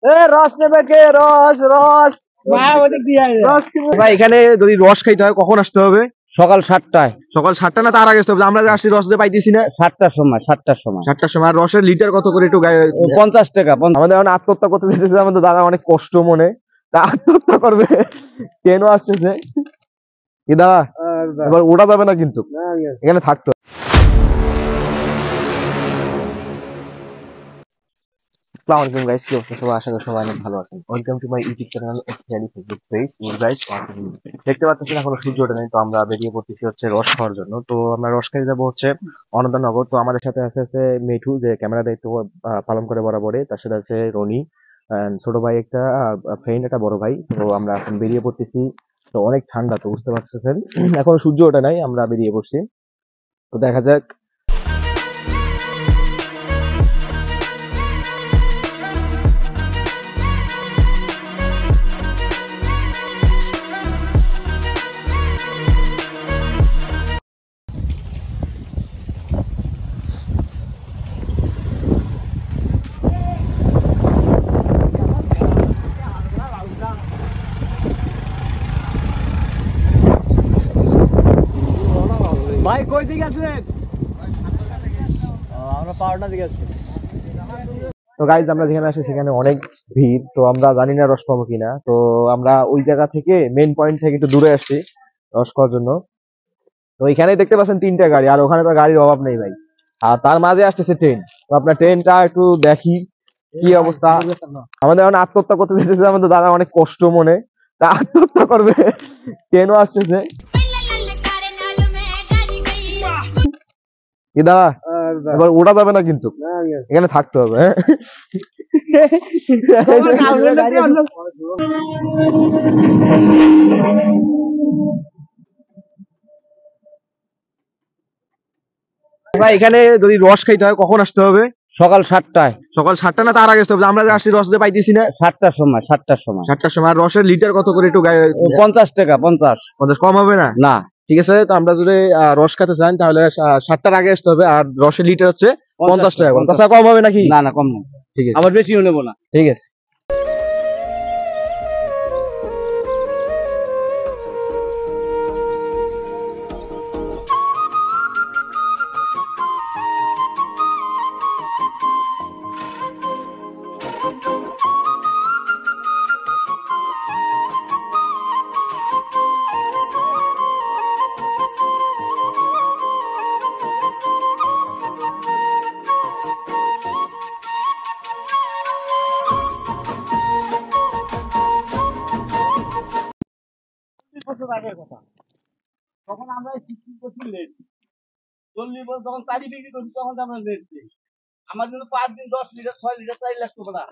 রস নেবে কে? রস রস ভাই, এখানে যদি রস খাইতে হয় কখন আসতে হবে? সকাল 7টায়। সকাল 7টা না তার আগে আসতে হবে? আমরা যে আসছি রস যে পাইতেছি না। 7টার সময় 7টার সময়। 7টার সময়। আর রসের লিটার কত করে একটু 50 টাকা। আমাদের এখন আত্মহত্যা করতে যেতেছে আমাদের দাদা, অনেক কষ্ট মনে, তা আত্মহত্যা করবে কেন আসতেছে কি দাদা? এবার ওটা যাবে না কিন্তু, এখানে থাকতো। আসসালামু আলাইকুম গাইস, কি অবস্থা সবাই? আশা করি সবাই অনেক ভালো আছেন। Welcome to my YouTube channel officially Facebook page. Guys দেখতে পাচ্ছেন এখনো সূর্য ওঠে নাই, তো আমরা বেরিয়ে পড়তেছি হচ্ছে রস খাওয়ার জন্য। তো আমরা রস খেতে যাবো হচ্ছে অনন্তনগর। তো আমাদের সাথে আছে মেঠু, যে ক্যামেরা দায়িত্ব পালন করে বরাবরই। তার সাথে আছে রনি, ছোট ভাই একটা ফ্রেন্ড, একটা বড় ভাই। তো আমরা এখন বেরিয়ে পড়তেছি। তো অনেক ঠান্ডা, তো বুঝতে পারতেছেন এখন সূর্য ওঠে নাই, আমরা বেরিয়ে পড়ছি। তো দেখা যাক। ভাই কই দিকে আসলেন? আমরা পাওয়ারটা দিকে আসছি। তো গাইজ আমরা যেখানে আসি সেখানে অনেক ভিড়, তো আমরা জানি না রস পাবো কিনা। তো আমরা ওই জায়গা থেকে, মেইন পয়েন্ট থেকে একটু দূরে আসছি রস খাওয়ার জন্য। তো এখানেই দেখতে পাচ্ছেন 3টা গাড়ি, আর ওখানে তো গাড়ির অভাব নেই ভাই। আর তার মাঝে আসতেছে ট্রেন। তো আপনার ট্রেনটা একটু দেখি কি অবস্থা। আমাদের এখন আত্মহত্যা করতে যেতেছে আমাদের দাদা, অনেক কষ্ট মনে, তা আত্মহত্যা করবে কেন আসতেছে কি দাদা? এবার ওটা যাবে না কিন্তু, এখানে থাকতে হবে। ভাই, এখানে যদি রস খাইতে হয় কখন আসতে হবে? সকাল 7টায়। সকাল 7টা না তার আগে আসতে হবে? আমরা যে আসছি রস যে পাইতেছি না। 7টার সময় 7টার সময়। 7টার সময়। আর রসের লিটার কত করে একটু 50 টাকা। 50 কম হবে না? না। ঠিক আছে, তো আমরা যদি রস খেতে চান তাহলে 7টার আগে আসতে হবে। আর রসের লিটার হচ্ছে 50 টাকা। 50 টাকা কম হবে নাকি? না না, কম না। ঠিক আছে, আবার বেশিও নেবো না। ঠিক আছে। তখন আমরা 60% লেট, 40 বছর যখন চারি বিক্রি করছি তখন আমরা লেট দিই। আমার জন্য 5 দিন 10 লিটার 6 লিটার 4 লাখ টাকা।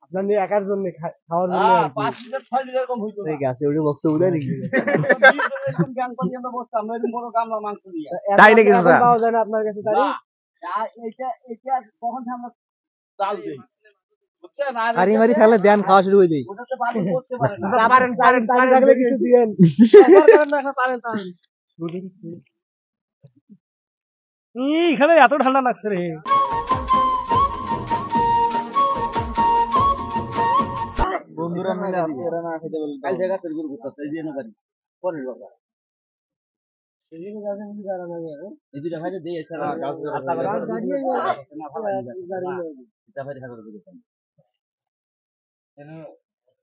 আপনার নিয়ে একার জন্য খাওয়ার জন্য 5 লিটার 6 লিটার কম হইতো না। ঠিক আছে, ওই বক্তব্য দেয় নাকি? এরকম জ্ঞান পাতি আমরা বসতাম, আমরা এরকম বড় গামলা মাংস নিয়ে। তাই নাকি দাদা? পাওয়া যায় না আপনার কাছে তাই? এটা কখন আমরা চাল দিই, বুঝছেন? আরি মারি খেলে দেন, খাওয়া শুরু করে দেই। ওটাতে বালু করতে পারে না। পারেন থাকলে কিছু দিবেন। এখানে এত ঠান্ডা লাগছে রে। বন্ধুরা মিলে আছে, এরা না খেতে বলে কাল জায়গা তৈরি করে ঘুরতে এই দিয়ে না পারি পরের কথা। সেদিন গাছে মিলে যারা না যাবে এই দুইটা ভাই দিয়ে এছাড়া গাছ গাড়ি না ভালো এটা ভাই দেখা করে দিতাম।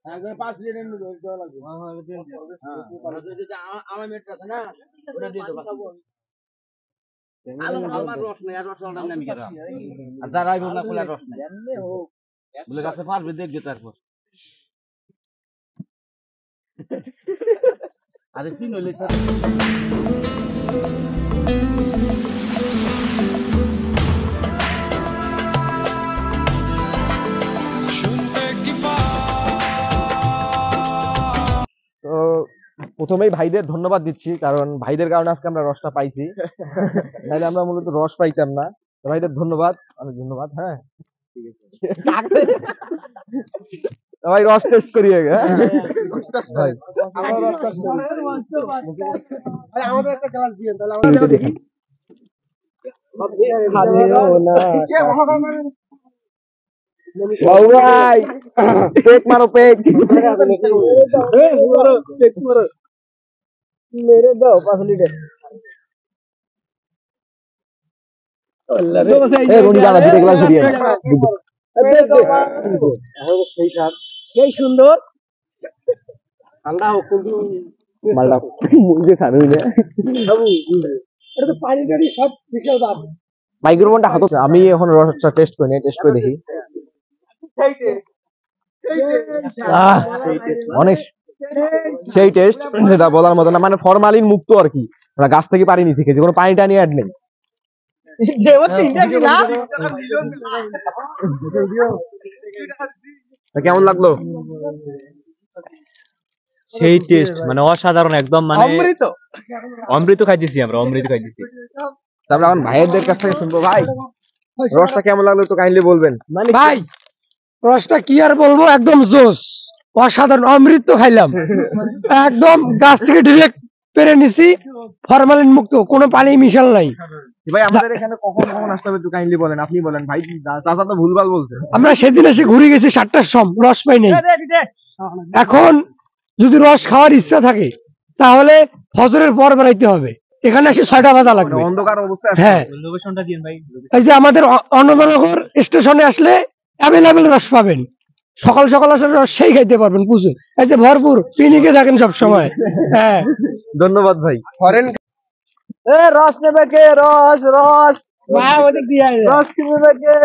একবার 5 লিটার নিয়ে দেওয়া লাগবে। আমার মেট আছে না ওটা দিয়ে দেবো। আমার রস নেই, আর রস আমি গেলাম আর যারা না খোলা রস নেই বলে গাছে পারবে দেখবে তারপর। আরে তিন হইলে তো প্রথমেই ভাইদের ধন্যবাদ দিচ্ছি, কারণ ভাইদের কারণে আজকে আমরা রসটা পাইছি, নাহলে আমরা মূলত রস পাইতাম না। তো ভাইদের ধন্যবাদ, অনেক ধন্যবাদ। হ্যাঁ ঠিক আছে ভাই, রস টেস্ট করি আগে। ভাই আমাদের একটা গ্লাস দিয়েন, তাহলে আমরা দেখি। বাবু ভাই পেক মারো পেক मेरे दो 5 लीटर এ রনি জানা দুটো গ্লাস দিয়ে সেই সুন্দর ঠান্ডা হোক কিন্তু মালটা মুখে খানুই না এটা তো পানি টানি সব বিশাল দাম মাইক্রোফোনটা হাতে আমি এখন রসটা টেস্ট করে দেখি অনেক সেই টেস্ট সেটা বলার মতো না মানে ফরমালিন মুক্ত আর কি আমরা গাছ থেকে পানি নিয়ে শিখেছি কোনো পানি টানি অ্যাড নেই কেমন লাগলো সেই টেস্ট মানে অসাধারণ একদম মানে অমৃত খাইতেছি আমরা অমৃত খাইতেছি তারপরে আমার ভাইয়েরদের কাছ থেকে শুনবো ভাই রসটা কেমন লাগলো একটু কাইন্ডলি বলবেন ভাই রসটা কি আর বলবো একদম জোস অসাধারণ অমৃত খাইলাম একদম গাছ থেকে ডিরেক্ট পেরে নিছি ফরমালিন মুক্ত কোনো পানি মিশাল নাই ভাই আমাদের এখানে কখন কখন আসতে হবে একটু কাইন্ডলি বলেন আপনি বলেন ভাই চাচা তো ভুলভাল বলছে আমরা সেদিন এসে ঘুরে গেছি 7টার সময় রস পাই নাই এখন যদি রস খাওয়ার ইচ্ছা থাকে তাহলে ফজরের পর বেরাইতে হবে এখানে এসে 6টা বাজা লাগবে অন্ধকার অবস্থায় হ্যাঁ লোকেশনটা দিন ভাই এই যে আমাদের অন্নদানগর স্টেশনে আসলে অ্যাভেলেবেল রস পাবেন সকাল সকাল আসলে রস সেই খাইতে পারবেন বুঝুন এই যে ভরপুর পিনিকে থাকেন সব সময় হ্যাঁ ধন্যবাদ ভাই ফরেন রস নেবে কে রস রস রস কিনবে কে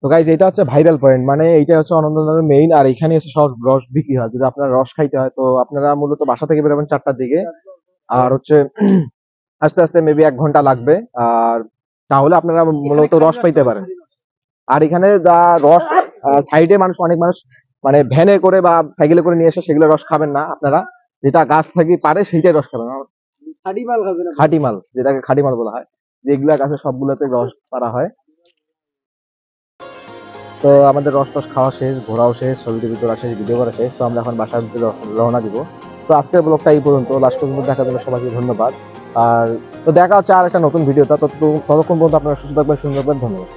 তো গাইজ এটা হচ্ছে ভাইরাল পয়েন্ট মানে এইটা হচ্ছে অনন্তনগরের মেইন আর এখানে এসে সব রস বিক্রি হয় যদি আপনার রস খাইতে হয় তো আপনারা মূলত বাসা থেকে বেরোবেন 4টার দিকে আর হচ্ছে আস্তে আস্তে মেবি 1 ঘন্টা লাগবে আর তাহলে আপনারা মূলত রস পাইতে পারেন আর এখানে যা রস সাইডে অনেক মানুষ মানে ভ্যানে করে বা সাইকেলে করে নিয়ে এসে সেগুলো রস খাবেন না আপনারা যেটা গাছ থেকে পারে সেইটাই রস খাবেন খাঁটি মাল যেটাকে খাঁটি মাল বলা হয় যেগুলা গাছে সবগুলোতে রস পারা হয় তো আমাদের রস টস খাওয়া শেষ ঘোরাও শেষ ছবি টবি তোলা শেষ ভিডিও করা শেষ তো আমরা এখন বাসার দিকে রওনা দিব তো আজকের ব্লগটা এই পর্যন্ত লাস্ট পর্যন্ত দেখার জন্য সবাইকে ধন্যবাদ আর তো দেখা হচ্ছে আর একটা নতুন ভিডিওটা ততক্ষণ পর্যন্ত আপনারা সুস্থ থাকবেন সুন্দর থাকবেন ধন্যবাদ